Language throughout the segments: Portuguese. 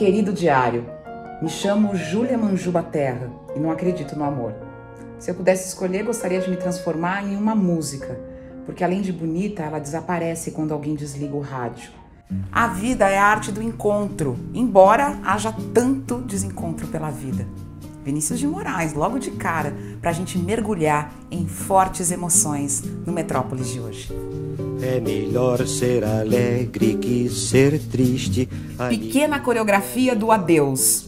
querido diário. Me chamo Júlia Manjuba Terra e não acredito no amor. Se eu pudesse escolher, gostaria de me transformar em uma música, porque além de bonita, ela desaparece quando alguém desliga o rádio. A vida é a arte do encontro, embora haja tanto desencontro pela vida. Vinícius de Moraes, logo de cara, para a gente mergulhar em fortes emoções no Metrópolis de hoje. É melhor ser alegre que ser triste. Pequena coreografia do adeus.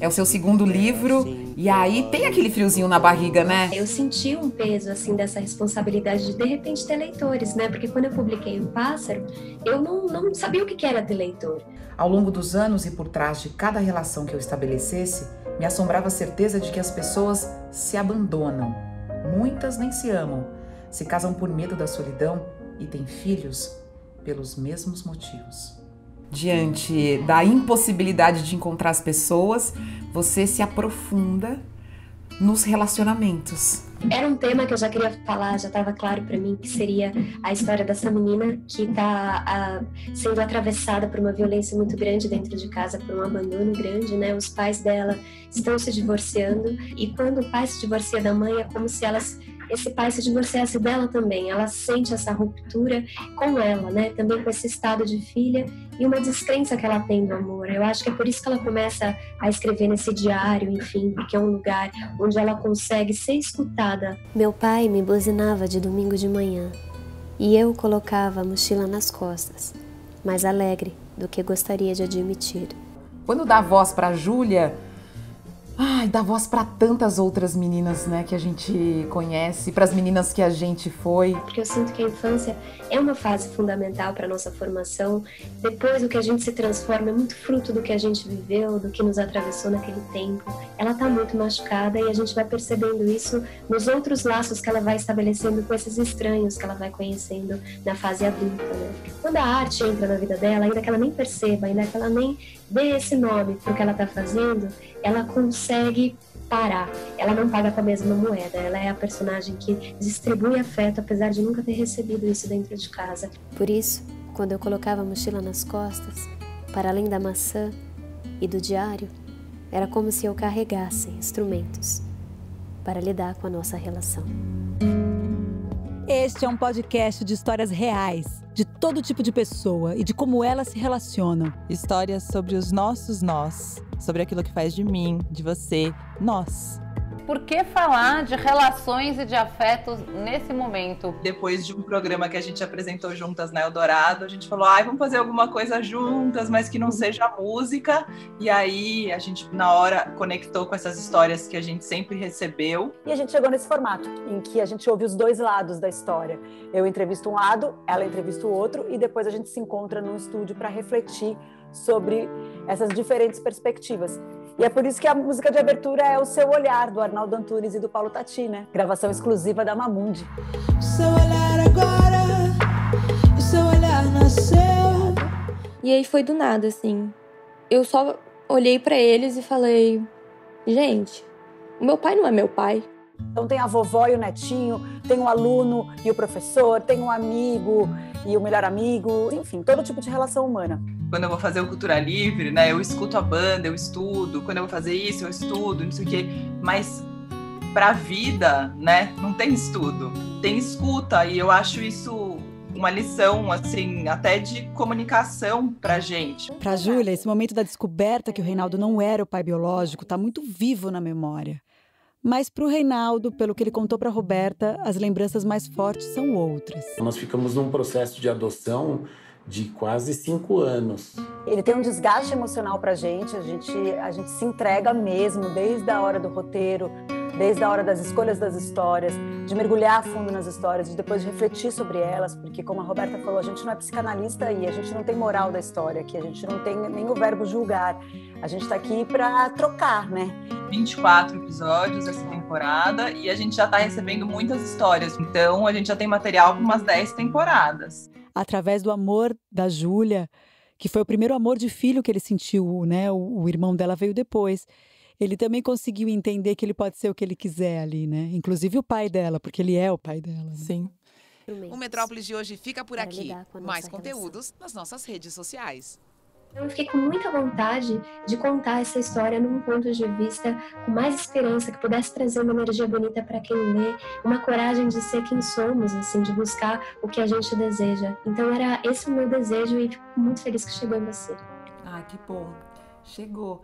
É o seu segundo livro, e aí tem aquele friozinho na barriga, né? Eu senti um peso, assim, dessa responsabilidade de repente, ter leitores, né? Porque quando eu publiquei O Pássaro, eu não sabia o que era ter leitor. Ao longo dos anos e por trás de cada relação que eu estabelecesse, me assombrava a certeza de que as pessoas se abandonam. Muitas nem se amam, se casam por medo da solidão e têm filhos pelos mesmos motivos. Diante da impossibilidade de encontrar as pessoas, você se aprofunda nos relacionamentos. Era um tema que eu já queria falar, já estava claro para mim, que seria a história dessa menina que está sendo atravessada por uma violência muito grande dentro de casa, por um abandono grande, né? Os pais dela estão se divorciando e quando o pai se divorcia da mãe é como se esse pai se divorciasse dela também. Ela sente essa ruptura com ela, né? Também com esse estado de filha e uma descrença que ela tem do amor. Eu acho que é por isso que ela começa a escrever nesse diário, enfim, porque é um lugar onde ela consegue ser escutada. Meu pai me buzinava de domingo de manhã e eu colocava a mochila nas costas, mais alegre do que gostaria de admitir. Quando dá voz para Júlia, dá voz para tantas outras meninas, né, que a gente conhece, para as meninas que a gente foi. Porque eu sinto que a infância é uma fase fundamental para a nossa formação. Depois, o que a gente se transforma é muito fruto do que a gente viveu, do que nos atravessou naquele tempo. Ela está muito machucada e a gente vai percebendo isso nos outros laços que ela vai estabelecendo com esses estranhos que ela vai conhecendo na fase adulta, né? Quando a arte entra na vida dela, ainda que ela nem perceba, ainda que ela nem dê esse nome para o que ela está fazendo, ela consegue parar. Ela não paga com a mesma moeda. Ela é a personagem que distribui afeto, apesar de nunca ter recebido isso dentro de casa. Por isso, quando eu colocava a mochila nas costas, para além da maçã e do diário, era como se eu carregasse instrumentos para lidar com a nossa relação. Este é um podcast de histórias reais, de todo tipo de pessoa e de como elas se relacionam. Histórias sobre os nossos nós, sobre aquilo que faz de mim, de você, nós. Por que falar de relações e de afetos nesse momento? Depois de um programa que a gente apresentou juntas na Eldorado, a gente falou, vamos fazer alguma coisa juntas, mas que não seja música. E aí a gente, na hora, conectou com essas histórias que a gente sempre recebeu. E a gente chegou nesse formato, em que a gente ouve os dois lados da história. Eu entrevisto um lado, ela entrevista o outro, e depois a gente se encontra num estúdio para refletir sobre essas diferentes perspectivas. E é por isso que a música de abertura é O Seu Olhar, do Arnaldo Antunes e do Paulo Tati, né? Gravação exclusiva da Mamundi. Seu olhar agora, o seu olhar nasceu. E aí foi do nada, assim. Eu só olhei pra eles e falei, gente, o meu pai não é meu pai. Então tem a vovó e o netinho, tem o aluno e o professor, tem o amigo e o melhor amigo, enfim, todo tipo de relação humana. Quando eu vou fazer o Cultura Livre, né, eu escuto a banda, eu estudo. Quando eu vou fazer isso, eu estudo, não sei o quê. Mas pra vida, né, não tem estudo, tem escuta. E eu acho isso uma lição, assim, até de comunicação pra gente. Pra Júlia, esse momento da descoberta que o Reinaldo não era o pai biológico tá muito vivo na memória. Mas para o Reinaldo, pelo que ele contou para a Roberta, as lembranças mais fortes são outras. Nós ficamos num processo de adoção de quase 5 anos. Ele tem um desgaste emocional pra gente, a gente se entrega mesmo, desde a hora do roteiro, desde a hora das escolhas das histórias, de mergulhar a fundo nas histórias, de depois de refletir sobre elas, porque como a Roberta falou, a gente não é psicanalista e a gente não tem moral da história aqui, a gente não tem nem o verbo julgar, a gente tá aqui para trocar, né? 24 episódios essa temporada e a gente já tá recebendo muitas histórias, então a gente já tem material para umas 10 temporadas. Através do amor da Júlia, que foi o primeiro amor de filho que ele sentiu, né? O irmão dela veio depois. Ele também conseguiu entender que ele pode ser o que ele quiser ali, né? Inclusive o pai dela, porque ele é o pai dela. Né? Sim. O Metrópolis de hoje fica por aqui. Mais conteúdos nas nossas redes sociais. Eu fiquei com muita vontade de contar essa história num ponto de vista com mais esperança, que pudesse trazer uma energia bonita para quem lê, uma coragem de ser quem somos, assim, de buscar o que a gente deseja. Então era esse o meu desejo e fico muito feliz que chegou em você. Ah, que bom. Chegou.